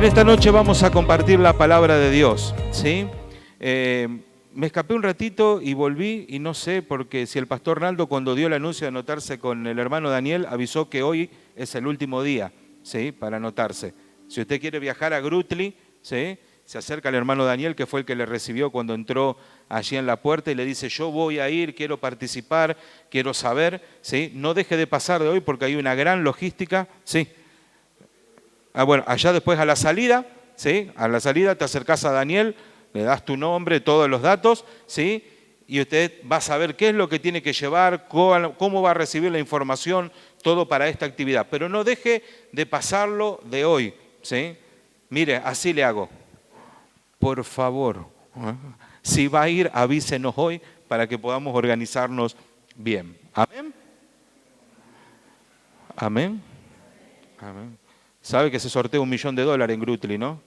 En esta noche vamos a compartir la palabra de Dios, ¿sí? Me escapé un ratito y volví y no sé, porque si el pastor Naldo cuando dio el anuncio de anotarse con el hermano Daniel avisó que hoy es el último día, ¿sí? Para anotarse. Si usted quiere viajar a Grutli, ¿sí? Se acerca al hermano Daniel, que fue el que le recibió cuando entró allí en la puerta y le dice, yo voy a ir, quiero participar, quiero saber, ¿sí? No deje de pasar de hoy porque hay una gran logística, ¿sí? Bueno, allá después a la salida, ¿sí? A la salida te acercás a Daniel, le das tu nombre, todos los datos, ¿sí? Y usted va a saber qué es lo que tiene que llevar, cómo va a recibir la información, todo para esta actividad. Pero no deje de pasarlo de hoy, ¿sí? Mire, así le hago. Por favor, si va a ir, avísenos hoy para que podamos organizarnos bien. ¿Amén? ¿Amén? Amén. Sabe que se sortea $1 millón en Grutli, ¿no?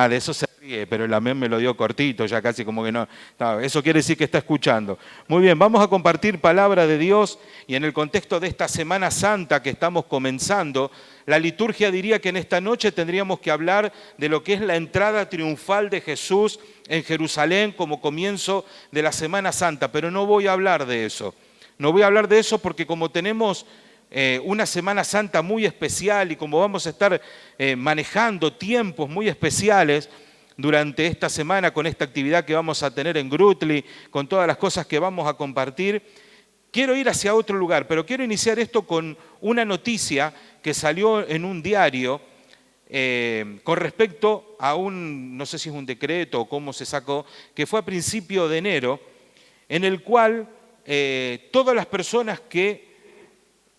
De eso se ríe, pero el amén me lo dio cortito, ya casi como que no. Eso quiere decir que está escuchando. Muy bien, vamos a compartir palabra de Dios y en el contexto de esta Semana Santa que estamos comenzando, la liturgia diría que en esta noche tendríamos que hablar de lo que es la entrada triunfal de Jesús en Jerusalén como comienzo de la Semana Santa, pero no voy a hablar de eso. No voy a hablar de eso porque como tenemos una Semana Santa muy especial y como vamos a estar manejando tiempos muy especiales durante esta semana con esta actividad que vamos a tener en Grutli, con todas las cosas que vamos a compartir, quiero ir hacia otro lugar, pero quiero iniciar esto con una noticia que salió en un diario con respecto a no sé si es un decreto o cómo se sacó, que fue a principio de enero, en el cual todas las personas que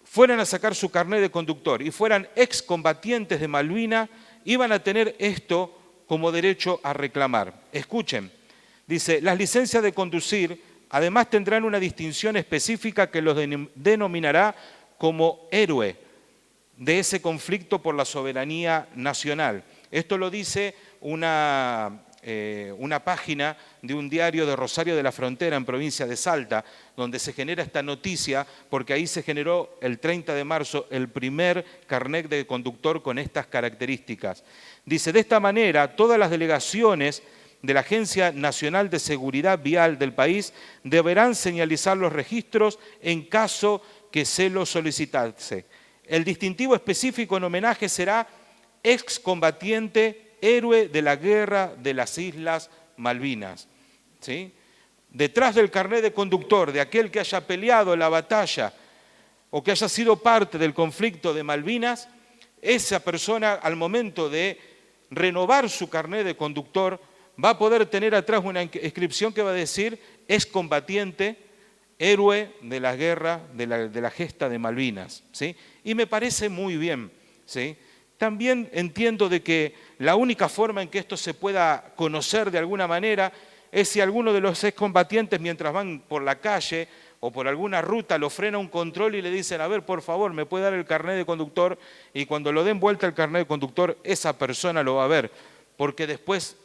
fueran a sacar su carnet de conductor y fueran excombatientes de Malvinas, iban a tener esto como derecho a reclamar. Escuchen, dice, las licencias de conducir además tendrán una distinción específica que los denominará como héroe de ese conflicto por la soberanía nacional. Esto lo dice una página de un diario de Rosario de la Frontera en provincia de Salta, donde se genera esta noticia, porque ahí se generó el 30 de marzo el primer carnet de conductor con estas características. Dice, de esta manera, todas las delegaciones de la Agencia Nacional de Seguridad Vial del país deberán señalizar los registros en caso que se lo solicitase. El distintivo específico en homenaje será excombatiente héroe de la guerra de las Islas Malvinas. ¿Sí? Detrás del carnet de conductor de aquel que haya peleado la batalla o que haya sido parte del conflicto de Malvinas, esa persona al momento de renovar su carnet de conductor va a poder tener atrás una inscripción que va a decir excombatiente, héroe de la guerra de la gesta de Malvinas. ¿Sí? Y me parece muy bien, ¿sí? También entiendo de que la única forma en que esto se pueda conocer de alguna manera es si alguno de los excombatientes mientras van por la calle o por alguna ruta lo frena un control y le dicen, a ver, por favor, ¿me puede dar el carnet de conductor? Y cuando lo den vuelta el carnet de conductor, esa persona lo va a ver, porque después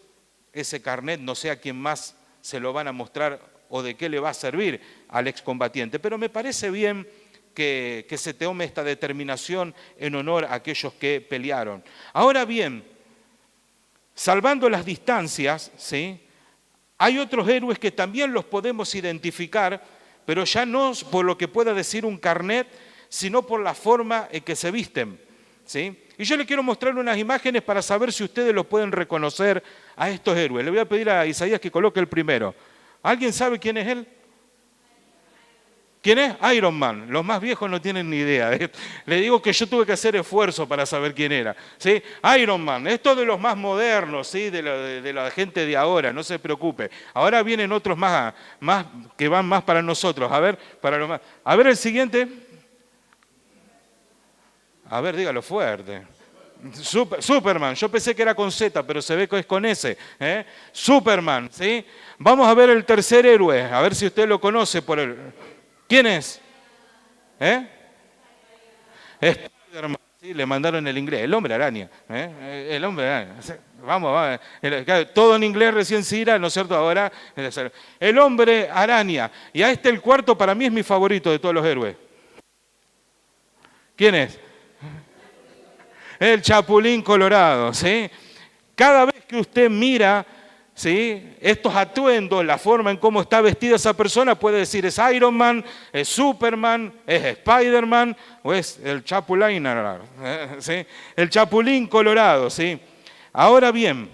ese carnet no sé a quién más se lo van a mostrar o de qué le va a servir al excombatiente. Pero me parece bien que se tome esta determinación en honor a aquellos que pelearon. Ahora bien, salvando las distancias, ¿sí? Hay otros héroes que también los podemos identificar, pero ya no por lo que pueda decir un carnet, sino por la forma en que se visten, ¿sí? Y yo le quiero mostrar unas imágenes para saber si ustedes los pueden reconocer a estos héroes. Le voy a pedir a Isaías que coloque el primero. ¿Alguien sabe quién es él? ¿Quién es? Iron Man. Los más viejos no tienen ni idea. Le digo que yo tuve que hacer esfuerzo para saber quién era. ¿Sí? Iron Man. Esto de los más modernos, ¿sí? de la gente de ahora, no se preocupe. Ahora vienen otros más que van más para nosotros. A ver, a ver el siguiente. A ver, dígalo fuerte. Superman, yo pensé que era con Z, pero se ve que es con S. Superman, ¿sí? Vamos a ver el tercer héroe, a ver si usted lo conoce por el... ¿Quién es? Spider-Man, sí, le mandaron el inglés, el hombre araña. El hombre araña. Vamos, todo en inglés recién se irá, ¿no es cierto? Ahora, el hombre araña. Y a el cuarto para mí es mi favorito de todos los héroes. ¿Quién es? El chapulín colorado, ¿sí? Cada vez que usted mira, ¿sí?, estos atuendos, la forma en cómo está vestida esa persona, puede decir es Iron Man, es Superman, es Spider-Man o es el chapulín, ¿sí?, el chapulín colorado, ¿sí? Ahora bien,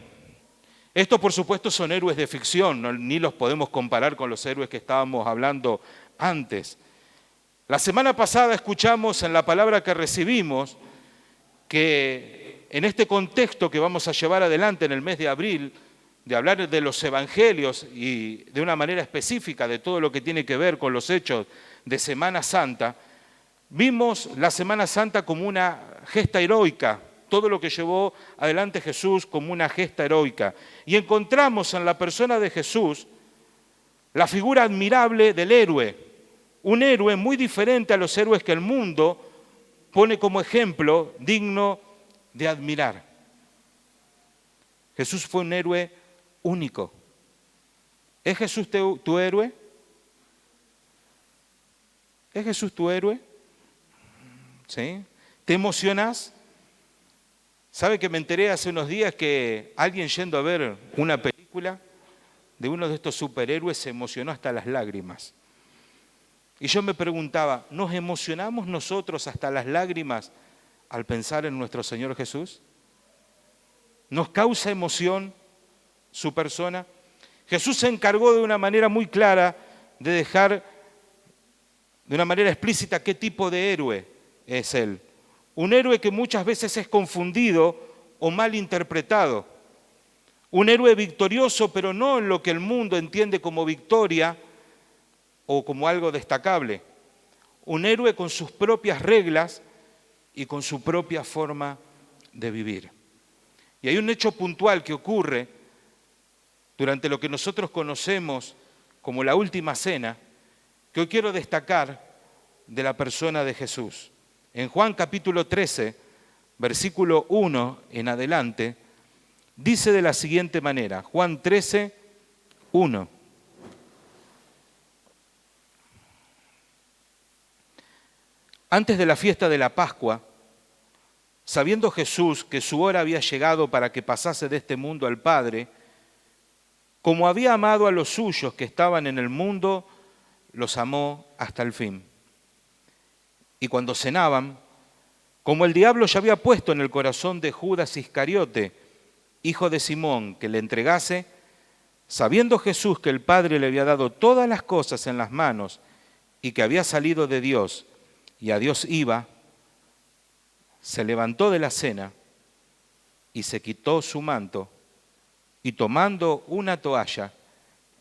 estos por supuesto son héroes de ficción, ni los podemos comparar con los héroes que estábamos hablando antes. La semana pasada escuchamos en la palabra que recibimos que en este contexto que vamos a llevar adelante en el mes de abril, de hablar de los evangelios y de una manera específica de todo lo que tiene que ver con los hechos de Semana Santa, vimos la Semana Santa como una gesta heroica, todo lo que llevó adelante Jesús como una gesta heroica. Y encontramos en la persona de Jesús la figura admirable del héroe, un héroe muy diferente a los héroes que el mundo pone como ejemplo digno de admirar. Jesús fue un héroe único. ¿Es Jesús tu héroe? ¿Es Jesús tu héroe? ¿Sí? ¿Te emocionas? ¿Sabe que me enteré hace unos días que alguien yendo a ver una película de uno de estos superhéroes se emocionó hasta las lágrimas? Y yo me preguntaba, ¿nos emocionamos nosotros hasta las lágrimas al pensar en nuestro Señor Jesús? ¿Nos causa emoción su persona? Jesús se encargó de una manera muy clara de dejar de una manera explícita qué tipo de héroe es Él. Un héroe que muchas veces es confundido o mal interpretado. Un héroe victorioso, pero no en lo que el mundo entiende como victoria o como algo destacable. Un héroe con sus propias reglas y con su propia forma de vivir. Y hay un hecho puntual que ocurre durante lo que nosotros conocemos como la última cena, que hoy quiero destacar de la persona de Jesús. En Juan capítulo 13, versículo 1 en adelante, dice de la siguiente manera, Juan 13, 1. Antes de la fiesta de la Pascua, sabiendo Jesús que su hora había llegado para que pasase de este mundo al Padre, como había amado a los suyos que estaban en el mundo, los amó hasta el fin. Y cuando cenaban, como el diablo ya había puesto en el corazón de Judas Iscariote, hijo de Simón, que le entregase, sabiendo Jesús que el Padre le había dado todas las cosas en las manos y que había salido de Dios y a Dios iba, se levantó de la cena y se quitó su manto y tomando una toalla,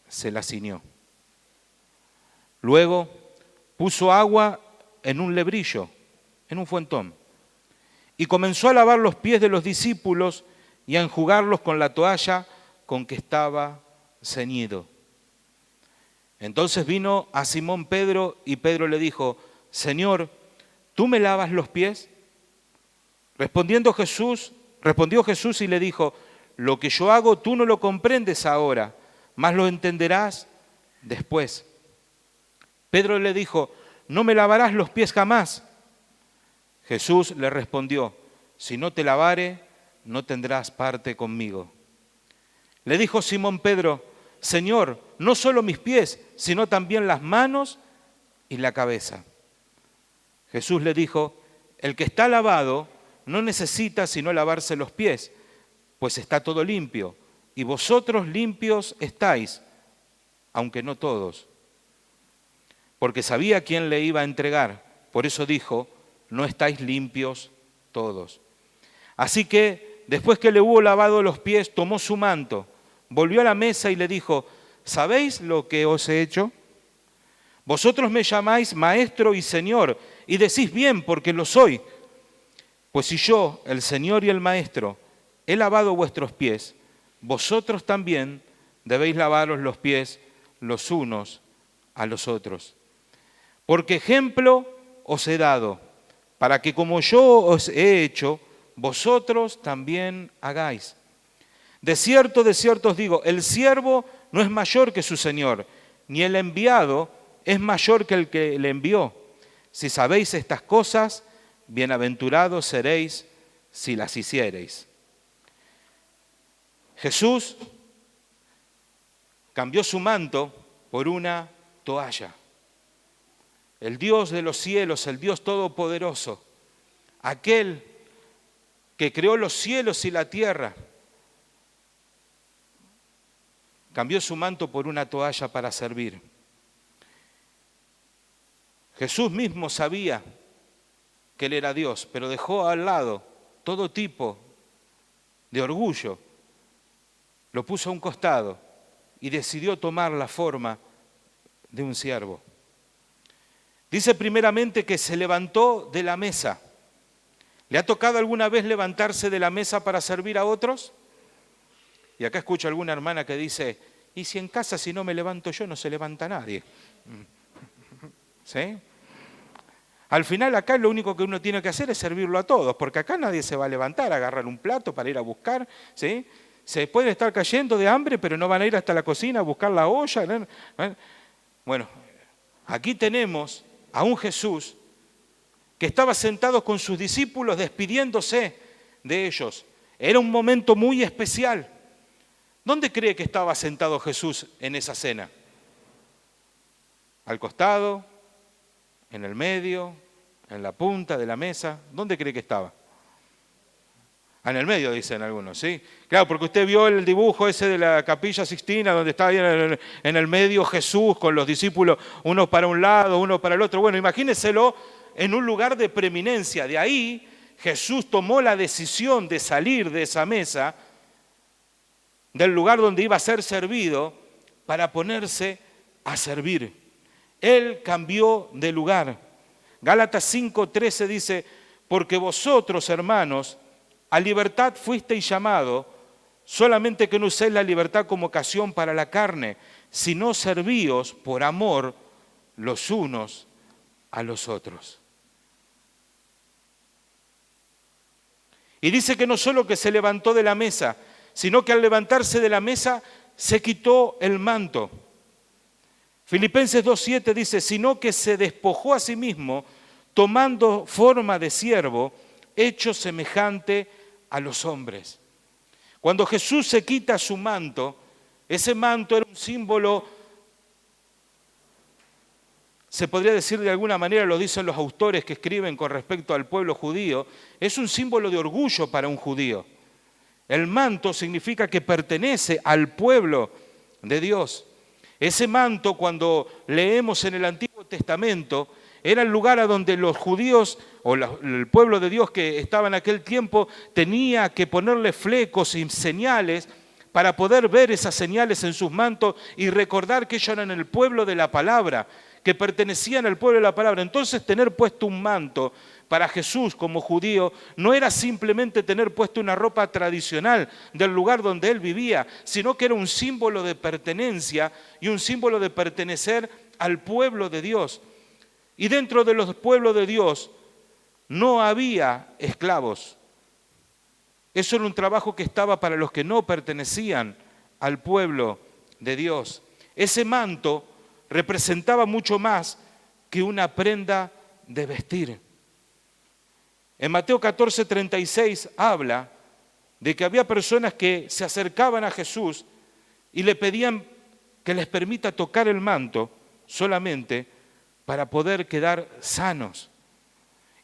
se la ciñó. Luego puso agua en un lebrillo, en un fuentón, y comenzó a lavar los pies de los discípulos y a enjugarlos con la toalla con que estaba ceñido. Entonces vino a Simón Pedro y Pedro le dijo, Señor, ¿tú me lavas los pies? Respondió Jesús y le dijo, lo que yo hago tú no lo comprendes ahora, mas lo entenderás después. Pedro le dijo, no me lavarás los pies jamás. Jesús le respondió, si no te lavare, no tendrás parte conmigo. Le dijo Simón Pedro, Señor, no solo mis pies, sino también las manos y la cabeza. Jesús le dijo, el que está lavado no necesita sino lavarse los pies, pues está todo limpio, y vosotros limpios estáis, aunque no todos. Porque sabía quién le iba a entregar, por eso dijo, no estáis limpios todos. Así que, después que le hubo lavado los pies, tomó su manto, volvió a la mesa y le dijo, ¿sabéis lo que os he hecho? Vosotros me llamáis Maestro y Señor, y decís bien, porque lo soy. Pues si yo, el Señor y el Maestro, he lavado vuestros pies, vosotros también debéis lavaros los pies los unos a los otros. Porque ejemplo os he dado, para que como yo os he hecho, vosotros también hagáis. De cierto os digo, el siervo no es mayor que su Señor, ni el enviado es mayor que el que le envió. Si sabéis estas cosas, bienaventurados seréis si las hiciereis. Jesús cambió su manto por una toalla. El Dios de los cielos, el Dios todopoderoso, aquel que creó los cielos y la tierra, cambió su manto por una toalla para servir. Jesús mismo sabía que Él era Dios, pero dejó al lado todo tipo de orgullo, lo puso a un costado y decidió tomar la forma de un siervo. Dice primeramente que se levantó de la mesa. ¿Le ha tocado alguna vez levantarse de la mesa para servir a otros? Y acá escucho a alguna hermana que dice, ¿y si en casa si no me levanto yo no se levanta nadie? ¿Sí? Al final acá lo único que uno tiene que hacer es servirlo a todos, porque acá nadie se va a levantar, a agarrar un plato para ir a buscar, ¿sí? Se pueden estar cayendo de hambre, pero no van a ir hasta la cocina a buscar la olla, ¿no? Bueno, aquí tenemos a un Jesús que estaba sentado con sus discípulos despidiéndose de ellos. Era un momento muy especial. ¿Dónde cree que estaba sentado Jesús en esa cena? ¿Al costado? ¿En el medio? ¿En la punta de la mesa? ¿Dónde cree que estaba? En el medio, dicen algunos, ¿sí? Claro, porque usted vio el dibujo ese de la Capilla Sixtina, donde está ahí en el medio Jesús con los discípulos, uno para un lado, uno para el otro. Bueno, imagínenselo en un lugar de preeminencia. De ahí Jesús tomó la decisión de salir de esa mesa, del lugar donde iba a ser servido, para ponerse a servir. Él cambió de lugar. Gálatas 5:13 dice, porque vosotros, hermanos, a libertad fuisteis llamados, solamente que no uséis la libertad como ocasión para la carne, sino servíos por amor los unos a los otros. Y dice que no solo que se levantó de la mesa, sino que al levantarse de la mesa se quitó el manto. Filipenses 2:7 dice, sino que se despojó a sí mismo, tomando forma de siervo, hecho semejante a los hombres. Cuando Jesús se quita su manto, ese manto era un símbolo, se podría decir de alguna manera, lo dicen los autores que escriben con respecto al pueblo judío, es un símbolo de orgullo para un judío. El manto significa que pertenece al pueblo de Dios. Ese manto, cuando leemos en el Antiguo Testamento, era el lugar a donde los judíos o el pueblo de Dios que estaba en aquel tiempo tenía que ponerle flecos y señales para poder ver esas señales en sus mantos y recordar que ellos eran el pueblo de la palabra, que pertenecían al pueblo de la palabra. Entonces tener puesto un manto para Jesús como judío no era simplemente tener puesto una ropa tradicional del lugar donde él vivía, sino que era un símbolo de pertenencia y un símbolo de pertenecer al pueblo de Dios. Y dentro de los pueblos de Dios no había esclavos. Eso era un trabajo que estaba para los que no pertenecían al pueblo de Dios. Ese manto representaba mucho más que una prenda de vestir. En Mateo 14:36 habla de que había personas que se acercaban a Jesús y le pedían que les permita tocar el manto solamente para poder quedar sanos.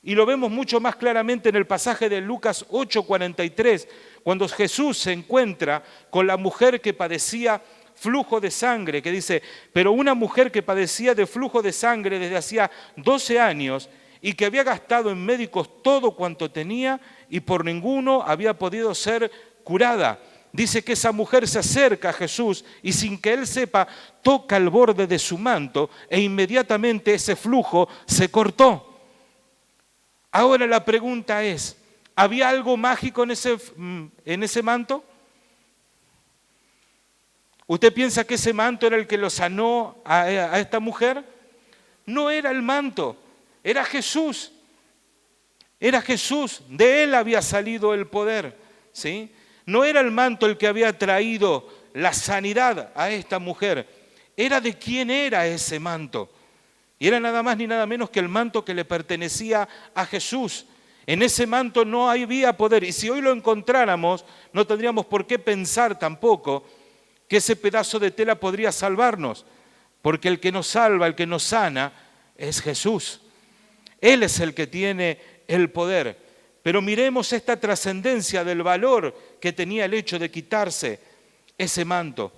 Y lo vemos mucho más claramente en el pasaje de Lucas 8:43, cuando Jesús se encuentra con la mujer que padecía flujo de sangre, que dice, pero una mujer que padecía de flujo de sangre desde hacía 12 años y que había gastado en médicos todo cuanto tenía y por ninguno había podido ser curada. Dice que esa mujer se acerca a Jesús y sin que él sepa, toca el borde de su manto e inmediatamente ese flujo se cortó. Ahora la pregunta es, ¿había algo mágico en ese manto? ¿Usted piensa que ese manto era el que lo sanó a esta mujer? No era el manto, era Jesús. Era Jesús, de él había salido el poder, ¿sí? No era el manto el que había traído la sanidad a esta mujer, era de quién era ese manto. Y era nada más ni nada menos que el manto que le pertenecía a Jesús. En ese manto no había poder. Y si hoy lo encontráramos, no tendríamos por qué pensar tampoco que ese pedazo de tela podría salvarnos. Porque el que nos salva, el que nos sana, es Jesús. Él es el que tiene el poder. Pero miremos esta trascendencia del valor que tenía el hecho de quitarse ese manto.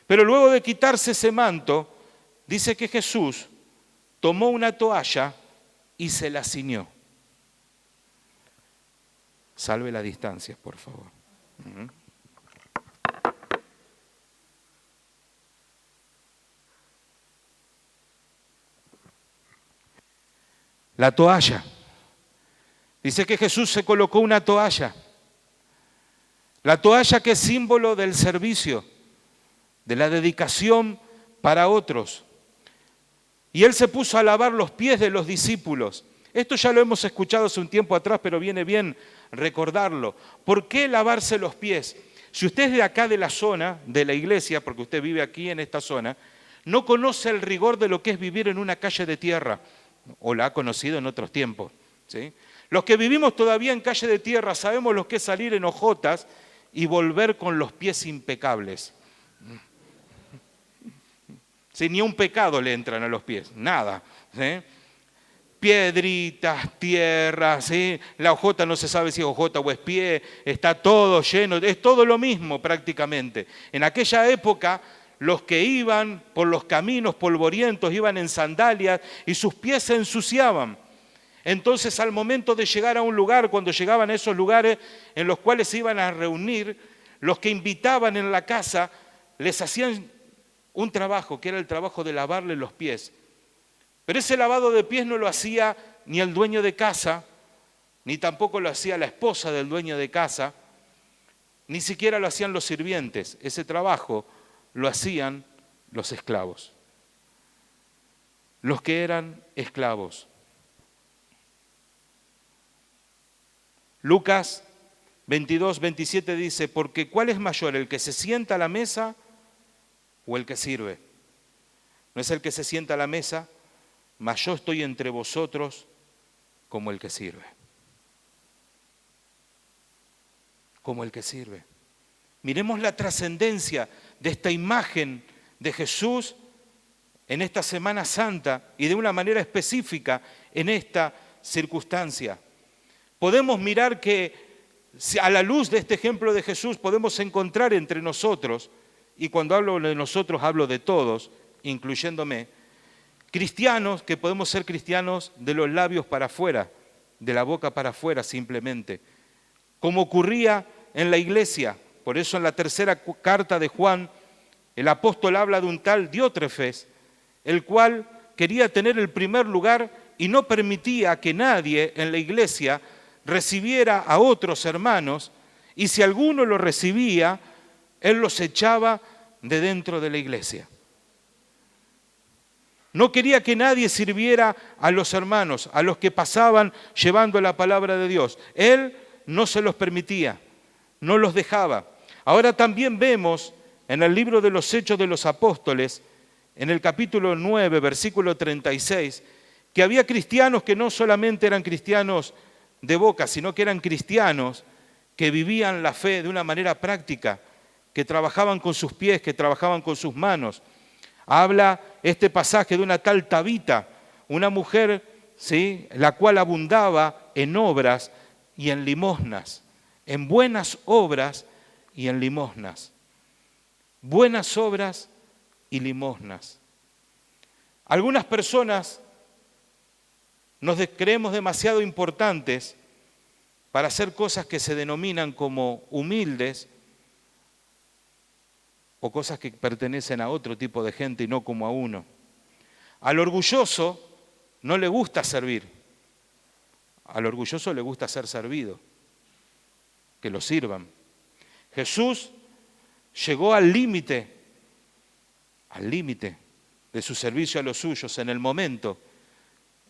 Pero luego de quitarse ese manto, dice que Jesús tomó una toalla y se la ciñó. Salve la distancia, por favor. La toalla. Dice que Jesús se colocó una toalla. La toalla que es símbolo del servicio, de la dedicación para otros. Y él se puso a lavar los pies de los discípulos. Esto ya lo hemos escuchado hace un tiempo atrás, pero viene bien recordarlo. ¿Por qué lavarse los pies? Si usted es de acá de la zona, de la iglesia, porque usted vive aquí en esta zona, no conoce el rigor de lo que es vivir en una calle de tierra, o la ha conocido en otros tiempos, ¿sí? Los que vivimos todavía en calle de tierra sabemos lo que es salir en hojotas y volver con los pies impecables. ¿Sí? Ni un pecado le entran a los pies, nada, ¿sí? Piedritas, tierra, ¿sí? La hojota no se sabe si es hojota o es pie, está todo lleno, es todo lo mismo prácticamente. En aquella época, los que iban por los caminos polvorientos iban en sandalias y sus pies se ensuciaban. Entonces, al momento de llegar a un lugar, cuando llegaban a esos lugares en los cuales se iban a reunir, los que invitaban en la casa les hacían un trabajo, que era el trabajo de lavarle los pies. Pero ese lavado de pies no lo hacía ni el dueño de casa, ni tampoco lo hacía la esposa del dueño de casa, ni siquiera lo hacían los sirvientes. Ese trabajo lo hacían los esclavos, los que eran esclavos. Lucas 22, 27 dice, porque ¿cuál es mayor, el que se sienta a la mesa o el que sirve? No es el que se sienta a la mesa, mas yo estoy entre vosotros como el que sirve. Como el que sirve. Miremos la trascendencia de esta imagen de Jesús en esta Semana Santa y de una manera específica en esta circunstancia. Podemos mirar que a la luz de este ejemplo de Jesús podemos encontrar entre nosotros, y cuando hablo de nosotros hablo de todos, incluyéndome, cristianos que podemos ser cristianos de los labios para afuera, de la boca para afuera simplemente, como ocurría en la iglesia. Por eso en la tercera carta de Juan, el apóstol habla de un tal Diótrefes, el cual quería tener el primer lugar y no permitía que nadie en la iglesia recibiera a otros hermanos, y si alguno lo recibía, él los echaba de dentro de la iglesia. No quería que nadie sirviera a los hermanos, a los que pasaban llevando la palabra de Dios. Él no se los permitía, no los dejaba. Ahora también vemos en el libro de los Hechos de los Apóstoles, en el capítulo 9, versículo 36, que había cristianos que no solamente eran cristianos de boca, sino que eran cristianos que vivían la fe de una manera práctica, que trabajaban con sus pies, que trabajaban con sus manos. Habla este pasaje de una tal Tabita, una mujer, ¿sí?, la cual abundaba en obras y en limosnas, en buenas obras y en limosnas. Buenas obras y limosnas. Algunas personas nos creemos demasiado importantes para hacer cosas que se denominan como humildes o cosas que pertenecen a otro tipo de gente y no como a uno. Al orgulloso no le gusta servir. Al orgulloso le gusta ser servido, que lo sirvan. Jesús llegó al límite de su servicio a los suyos en el momento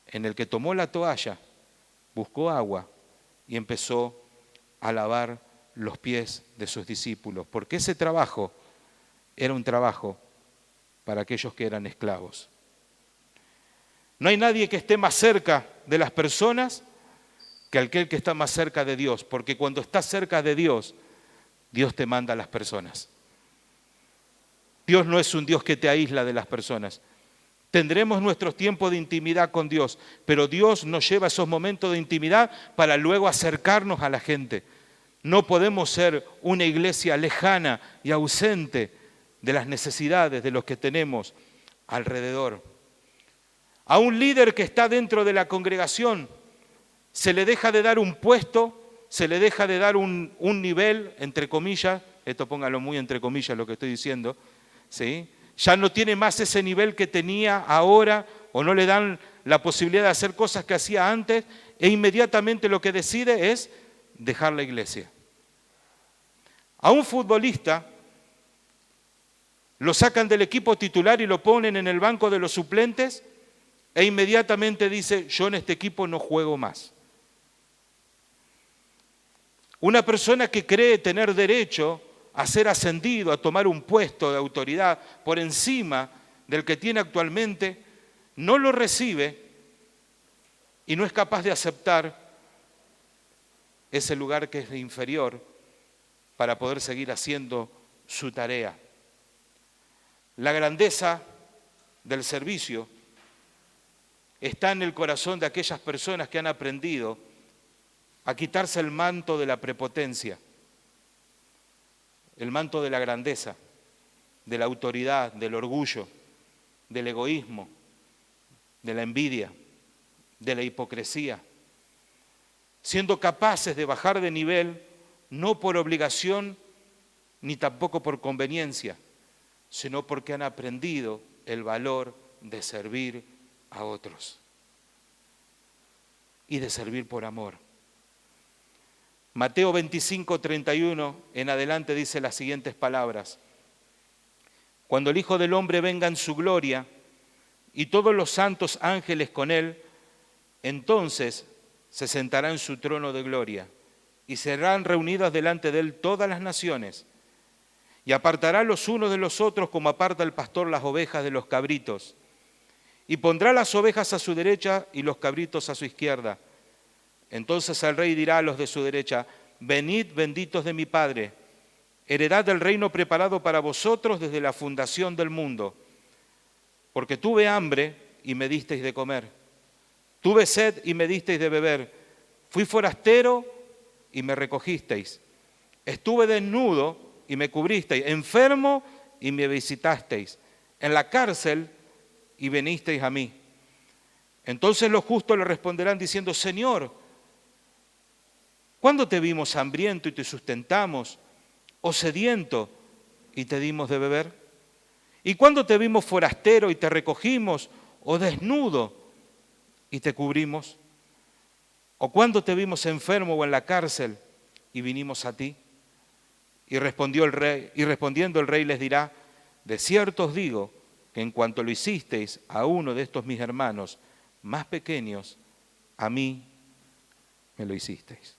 en el que tomó la toalla, buscó agua y empezó a lavar los pies de sus discípulos, porque ese trabajo era un trabajo para aquellos que eran esclavos. No hay nadie que esté más cerca de las personas que aquel que está más cerca de Dios, porque cuando estás cerca de Dios, Dios te manda a las personas. Dios no es un Dios que te aísla de las personas. Tendremos nuestros tiempos de intimidad con Dios, pero Dios nos lleva a esos momentos de intimidad para luego acercarnos a la gente. No podemos ser una iglesia lejana y ausente de las necesidades de los que tenemos alrededor. A un líder que está dentro de la congregación se le deja de dar un puesto, se le deja de dar un nivel, entre comillas, esto póngalo muy entre comillas lo que estoy diciendo, ¿sí? Ya no tiene más ese nivel que tenía ahora, o no le dan la posibilidad de hacer cosas que hacía antes, e inmediatamente lo que decide es dejar la iglesia. A un futbolista lo sacan del equipo titular y lo ponen en el banco de los suplentes, e inmediatamente dice, yo en este equipo no juego más. Una persona que cree tener derecho a ser ascendido, a tomar un puesto de autoridad por encima del que tiene actualmente, no lo recibe y no es capaz de aceptar ese lugar que es inferior para poder seguir haciendo su tarea. La grandeza del servicio está en el corazón de aquellas personas que han aprendido a quitarse el manto de la prepotencia, el manto de la grandeza, de la autoridad, del orgullo, del egoísmo, de la envidia, de la hipocresía, siendo capaces de bajar de nivel, no por obligación ni tampoco por conveniencia, sino porque han aprendido el valor de servir a otros y de servir por amor. Mateo 25, 31 en adelante dice las siguientes palabras. Cuando el Hijo del Hombre venga en su gloria y todos los santos ángeles con él, entonces se sentará en su trono de gloria y serán reunidas delante de él todas las naciones y apartará los unos de los otros como aparta el pastor las ovejas de los cabritos y pondrá las ovejas a su derecha y los cabritos a su izquierda. Entonces el rey dirá a los de su derecha, venid benditos de mi Padre, heredad del reino preparado para vosotros desde la fundación del mundo. Porque tuve hambre y me disteis de comer, tuve sed y me disteis de beber, fui forastero y me recogisteis, estuve desnudo y me cubristeis, enfermo y me visitasteis, en la cárcel y venisteis a mí. Entonces los justos le responderán diciendo, Señor, ¿cuándo te vimos hambriento y te sustentamos, o sediento y te dimos de beber? ¿Y cuándo te vimos forastero y te recogimos, o desnudo y te cubrimos? ¿O cuándo te vimos enfermo o en la cárcel y vinimos a ti? Y respondiendo el rey les dirá, de cierto os digo que en cuanto lo hicisteis a uno de estos mis hermanos más pequeños, a mí me lo hicisteis.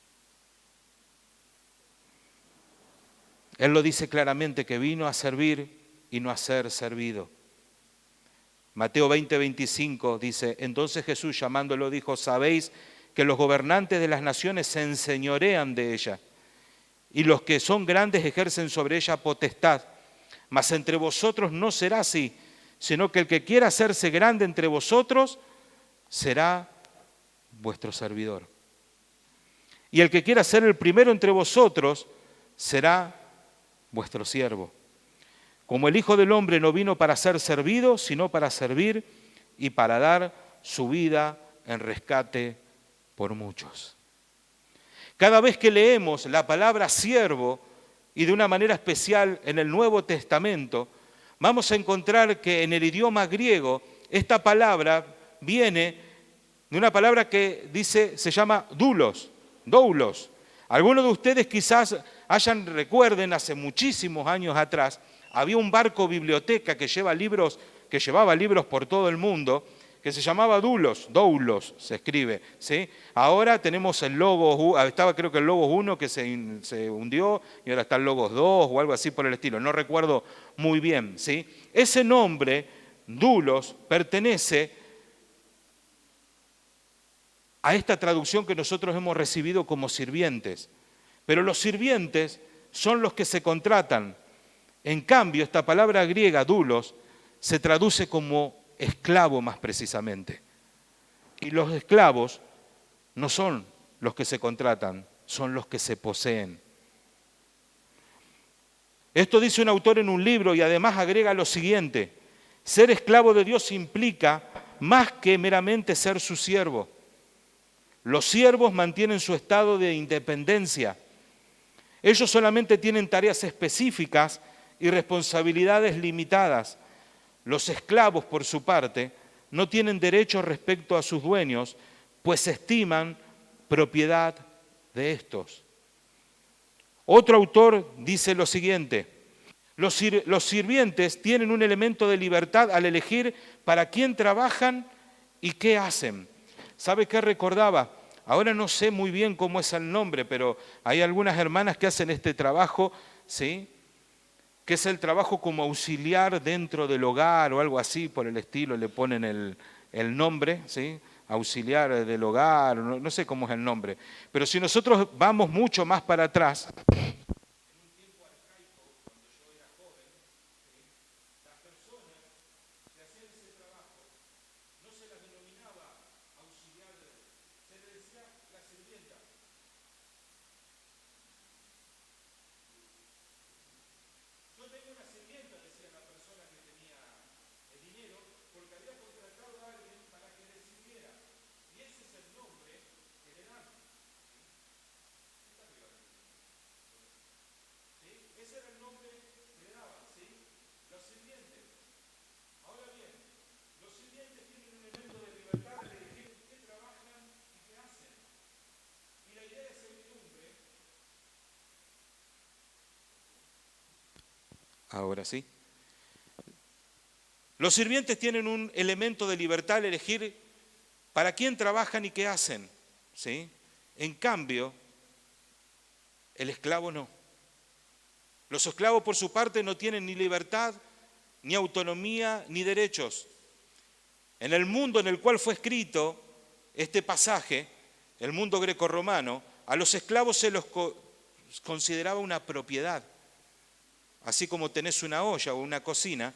Él lo dice claramente que vino a servir y no a ser servido. Mateo 20, 25 dice, entonces Jesús llamándolo dijo, sabéis que los gobernantes de las naciones se enseñorean de ella y los que son grandes ejercen sobre ella potestad. Mas entre vosotros no será así, sino que el que quiera hacerse grande entre vosotros será vuestro servidor. Y el que quiera ser el primero entre vosotros será vuestro siervo. Como el Hijo del Hombre no vino para ser servido, sino para servir y para dar su vida en rescate por muchos. Cada vez que leemos la palabra siervo, y de una manera especial en el Nuevo Testamento, vamos a encontrar que en el idioma griego esta palabra viene de una palabra que se llama doulos. Algunos de ustedes quizás recuerden hace muchísimos años atrás, había un barco biblioteca que llevaba libros por todo el mundo, que se llamaba Doulos se escribe, ¿sí? Ahora tenemos el Logos, estaba creo que el Logos 1 que se hundió y ahora está el Logos 2 o algo así por el estilo, no recuerdo muy bien, ¿sí? Ese nombre, Doulos, pertenece a esta traducción que nosotros hemos recibido como sirvientes. Pero los sirvientes son los que se contratan. En cambio, esta palabra griega, doulos, se traduce como esclavo más precisamente. Y los esclavos no son los que se contratan, son los que se poseen. Esto dice un autor en un libro y además agrega lo siguiente: ser esclavo de Dios implica más que meramente ser su siervo. Los siervos mantienen su estado de independencia. Ellos solamente tienen tareas específicas y responsabilidades limitadas. Los esclavos, por su parte, no tienen derechos respecto a sus dueños, pues se estiman propiedad de estos. Otro autor dice lo siguiente: los sirvientes tienen un elemento de libertad al elegir para quién trabajan y qué hacen. ¿Sabe qué recordaba? Ahora no sé muy bien cómo es el nombre, pero hay algunas hermanas que hacen este trabajo, ¿sí?, que es el trabajo como auxiliar dentro del hogar o algo así por el estilo, le ponen el nombre, ¿sí?, auxiliar del hogar, no sé cómo es el nombre. Pero si nosotros vamos mucho más para atrás, ahora sí. Los sirvientes tienen un elemento de libertad al elegir para quién trabajan y qué hacen, ¿sí? En cambio, el esclavo no. Los esclavos, por su parte, no tienen ni libertad, ni autonomía, ni derechos. En el mundo en el cual fue escrito este pasaje, el mundo grecorromano, a los esclavos se los consideraba una propiedad. Así como tenés una olla o una cocina,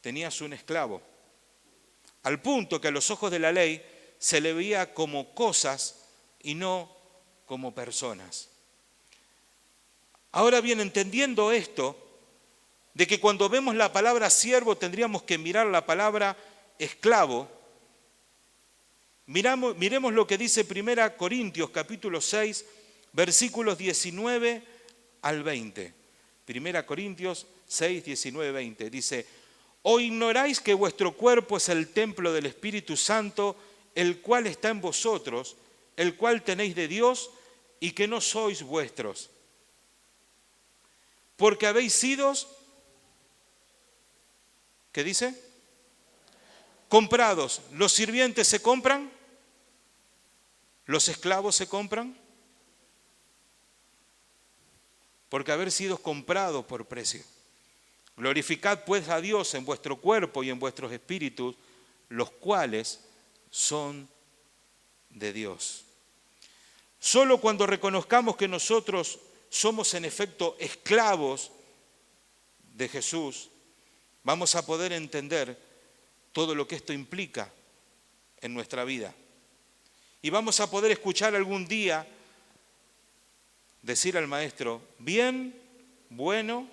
tenías un esclavo. Al punto que a los ojos de la ley se le veía como cosas y no como personas. Ahora bien, entendiendo esto, de que cuando vemos la palabra siervo tendríamos que mirar la palabra esclavo, miremos lo que dice 1 Corintios capítulo 6, versículos 19 al 20. 1 Corintios 6, 19, 20. Dice: ¿o ignoráis que vuestro cuerpo es el templo del Espíritu Santo, el cual está en vosotros, el cual tenéis de Dios, y que no sois vuestros? Porque habéis sido, ¿qué dice? Comprados. ¿Los sirvientes se compran? ¿Los esclavos se compran? Porque haber sido comprados por precio. Glorificad pues a Dios en vuestro cuerpo y en vuestros espíritus, los cuales son de Dios. Solo cuando reconozcamos que nosotros somos en efecto esclavos de Jesús, vamos a poder entender todo lo que esto implica en nuestra vida. Y vamos a poder escuchar algún día decir al maestro: bien, bueno.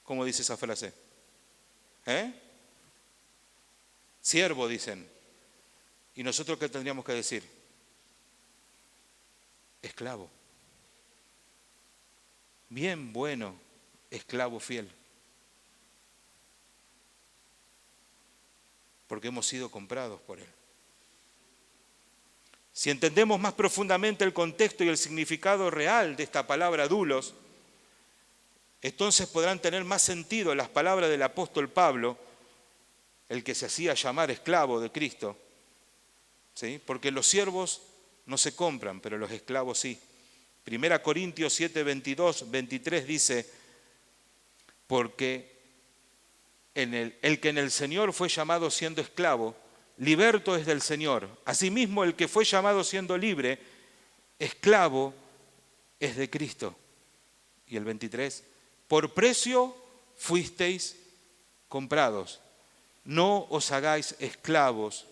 ¿Cómo dice esa frase? Siervo, dicen. ¿Y nosotros qué tendríamos que decir? Esclavo. Bien, bueno, esclavo fiel. Porque hemos sido comprados por Él. Si entendemos más profundamente el contexto y el significado real de esta palabra doulos, entonces podrán tener más sentido las palabras del apóstol Pablo, el que se hacía llamar esclavo de Cristo, ¿sí? Porque los siervos no se compran, pero los esclavos sí. 1 Corintios 7, 22, 23 dice: porque el que en el Señor fue llamado siendo esclavo, liberto es del Señor. Asimismo, el que fue llamado siendo libre, esclavo es de Cristo. Y el 23, por precio fuisteis comprados. No os hagáis esclavos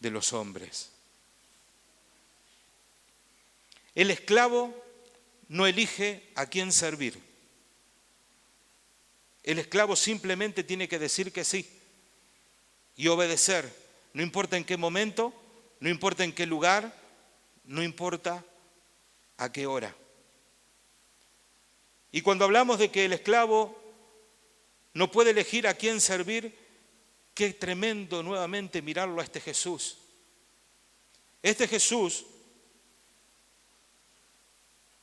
de los hombres. El esclavo no elige a quién servir. El esclavo simplemente tiene que decir que sí y obedecer, no importa en qué momento, no importa en qué lugar, no importa a qué hora. Y cuando hablamos de que el esclavo no puede elegir a quién servir, qué tremendo nuevamente mirarlo a este Jesús. Este Jesús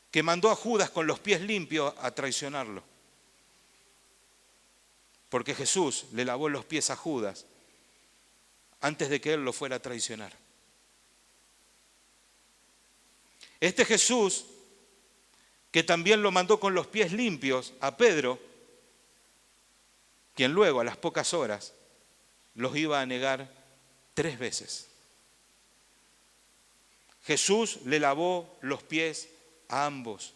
que mandó a Judas con los pies limpios a traicionarlo. Porque Jesús le lavó los pies a Judas antes de que él lo fuera a traicionar. Este Jesús, que también lo mandó con los pies limpios a Pedro, quien luego a las pocas horas los iba a negar 3 veces. Jesús le lavó los pies a ambos.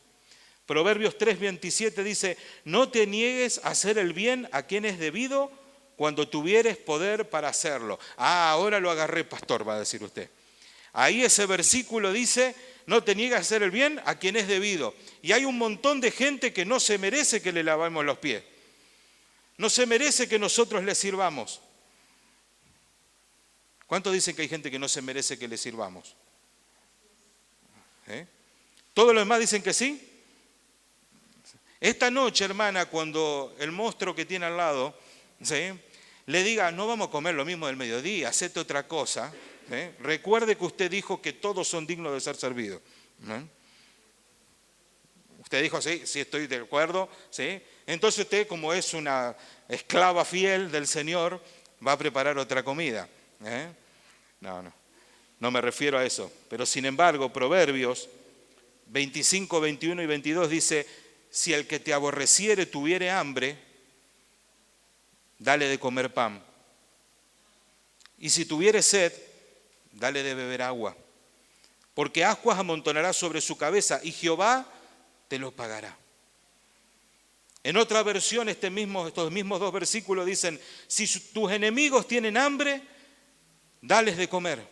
Proverbios 3:27 dice, no te niegues a hacer el bien a quien es debido cuando tuvieres poder para hacerlo. Ah, ahora lo agarré, pastor, va a decir usted. Ahí ese versículo dice, no te niegues a hacer el bien a quien es debido. Y hay un montón de gente que no se merece que le lavemos los pies. No se merece que nosotros le sirvamos. ¿Cuántos dicen que hay gente que no se merece que le sirvamos? ¿Todos los demás dicen que sí? Esta noche, hermana, cuando el monstruo que tiene al lado, ¿sí?, le diga, no vamos a comer lo mismo del mediodía, hacete otra cosa, recuerde que usted dijo que todos son dignos de ser servidos. Usted dijo, sí, sí estoy de acuerdo, ¿sí? Entonces usted, como es una esclava fiel del Señor, va a preparar otra comida. No me refiero a eso. Pero sin embargo, Proverbios 25, 21 y 22 dice, si el que te aborreciere tuviere hambre, dale de comer pan. Y si tuviere sed, dale de beber agua. Porque ascuas amontonará sobre su cabeza y Jehová te lo pagará. En otra versión, estos mismos 2 versículos dicen, si tus enemigos tienen hambre, dales de comer.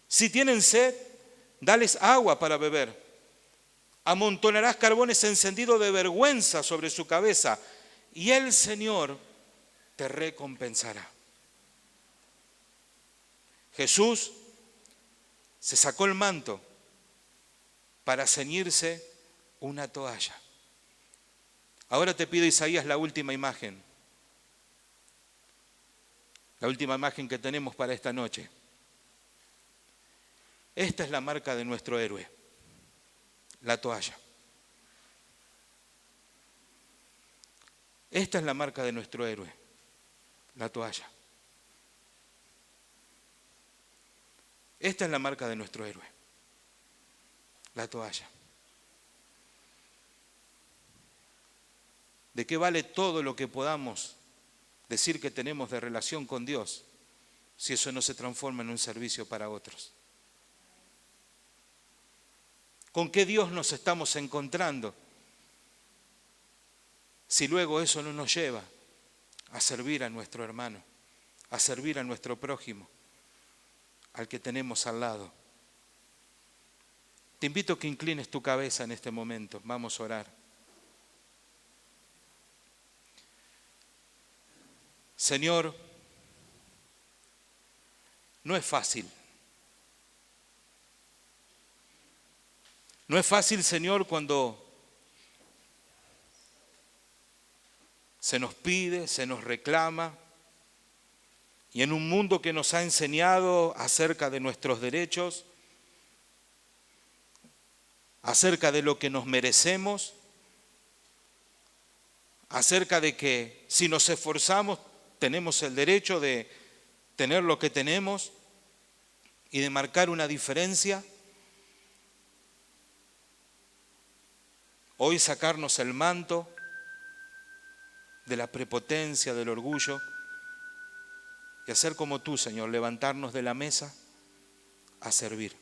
Si tienen sed, dales agua para beber. Amontonarás carbones encendidos de vergüenza sobre su cabeza y el Señor te recompensará. Jesús se sacó el manto para ceñirse una toalla. Ahora te pido, Isaías, la última imagen. La última imagen que tenemos para esta noche. Esta es la marca de nuestro héroe. La toalla. Esta es la marca de nuestro héroe, la toalla. Esta es la marca de nuestro héroe, la toalla. ¿De qué vale todo lo que podamos decir que tenemos de relación con Dios si eso no se transforma en un servicio para otros? ¿Con qué Dios nos estamos encontrando si luego eso no nos lleva a servir a nuestro hermano, a servir a nuestro prójimo, al que tenemos al lado? Te invito a que inclines tu cabeza en este momento. Vamos a orar. Señor, no es fácil. No es fácil, Señor, cuando se nos pide, se nos reclama, y en un mundo que nos ha enseñado acerca de nuestros derechos, acerca de lo que nos merecemos, acerca de que si nos esforzamos tenemos el derecho de tener lo que tenemos y de marcar una diferencia. Hoy sacarnos el manto de la prepotencia, del orgullo y hacer como tú, Señor, levantarnos de la mesa a servir.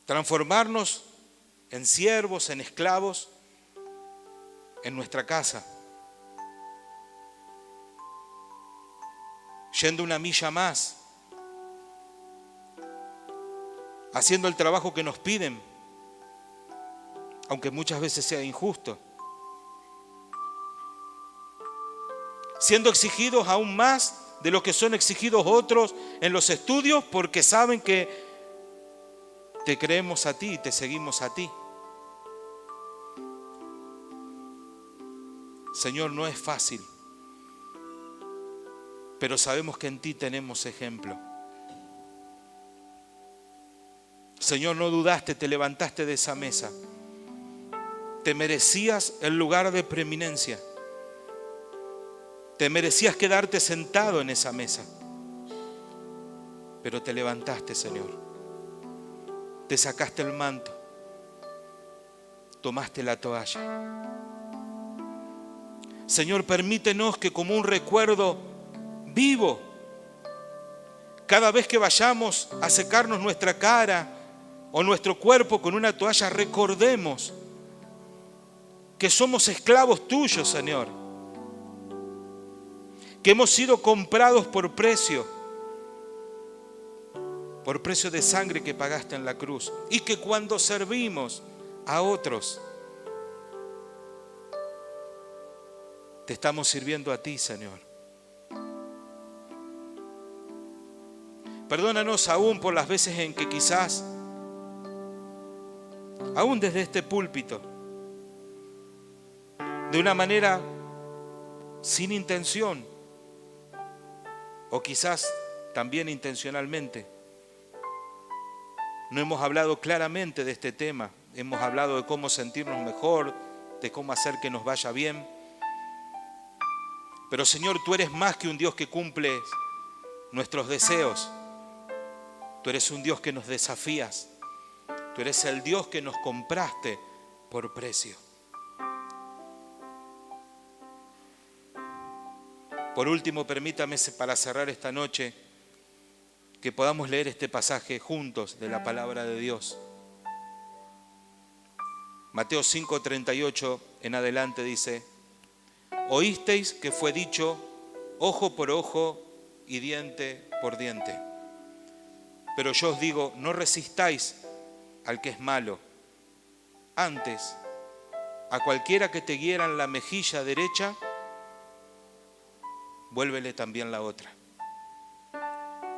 Transformarnos en siervos, en esclavos, en nuestra casa. Yendo una milla más, haciendo el trabajo que nos piden, aunque muchas veces sea injusto. Siendo exigidos aún más de lo que son exigidos otros en los estudios, porque saben que te creemos a ti y te seguimos a ti. Señor, no es fácil, pero sabemos que en ti tenemos ejemplo. Señor, no dudaste, te levantaste de esa mesa. Te merecías el lugar de preeminencia. Te merecías quedarte sentado en esa mesa. Pero te levantaste, Señor. Te sacaste el manto. Tomaste la toalla. Señor, permítenos que como un recuerdo vivo, cada vez que vayamos a secarnos nuestra cara o nuestro cuerpo con una toalla, recordemos que somos esclavos tuyos, Señor, que hemos sido comprados por precio de sangre que pagaste en la cruz, y que cuando servimos a otros, te estamos sirviendo a ti, Señor. Perdónanos aún por las veces en que quizás, aún desde este púlpito, de una manera sin intención, o quizás también intencionalmente, no hemos hablado claramente de este tema. Hemos hablado de cómo sentirnos mejor, de cómo hacer que nos vaya bien. Pero Señor, tú eres más que un Dios que cumple nuestros deseos. Tú eres un Dios que nos desafías. Tú eres el Dios que nos compraste por precio. Por último, permítame para cerrar esta noche que podamos leer este pasaje juntos de la palabra de Dios. Mateo 5:38 en adelante dice: oísteis que fue dicho, ojo por ojo y diente por diente. Pero yo os digo, no resistáis al que es malo. Antes, a cualquiera que te hiera en la mejilla derecha, vuélvele también la otra.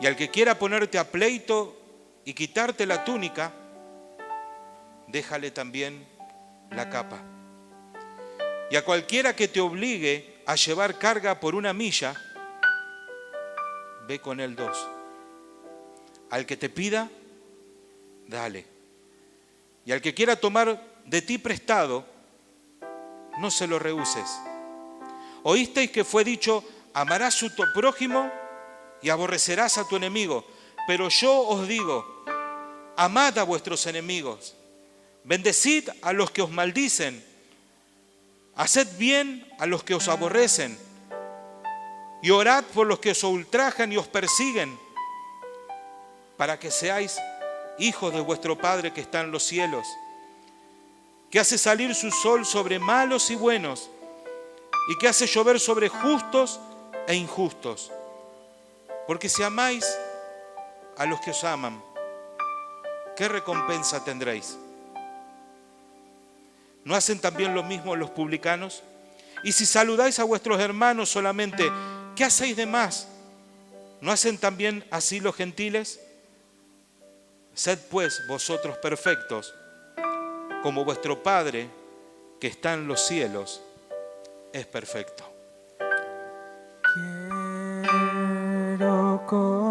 Y al que quiera ponerte a pleito y quitarte la túnica, déjale también la capa. Y a cualquiera que te obligue a llevar carga por una milla, ve con él 2. Al que te pida, dale. Y al que quiera tomar de ti prestado, no se lo rehuses. Oísteis que fue dicho, amarás a tu prójimo y aborrecerás a tu enemigo. Pero yo os digo, amad a vuestros enemigos, bendecid a los que os maldicen, haced bien a los que os aborrecen, y orad por los que os ultrajan y os persiguen, para que seáis hijos de vuestro Padre que está en los cielos, que hace salir su sol sobre malos y buenos, y que hace llover sobre justos e injustos. Porque si amáis a los que os aman, ¿qué recompensa tendréis? ¿No hacen también lo mismo los publicanos? Y si saludáis a vuestros hermanos solamente, ¿qué hacéis de más? ¿No hacen también así los gentiles? Sed pues vosotros perfectos, como vuestro Padre que está en los cielos es perfecto. Quiero conocer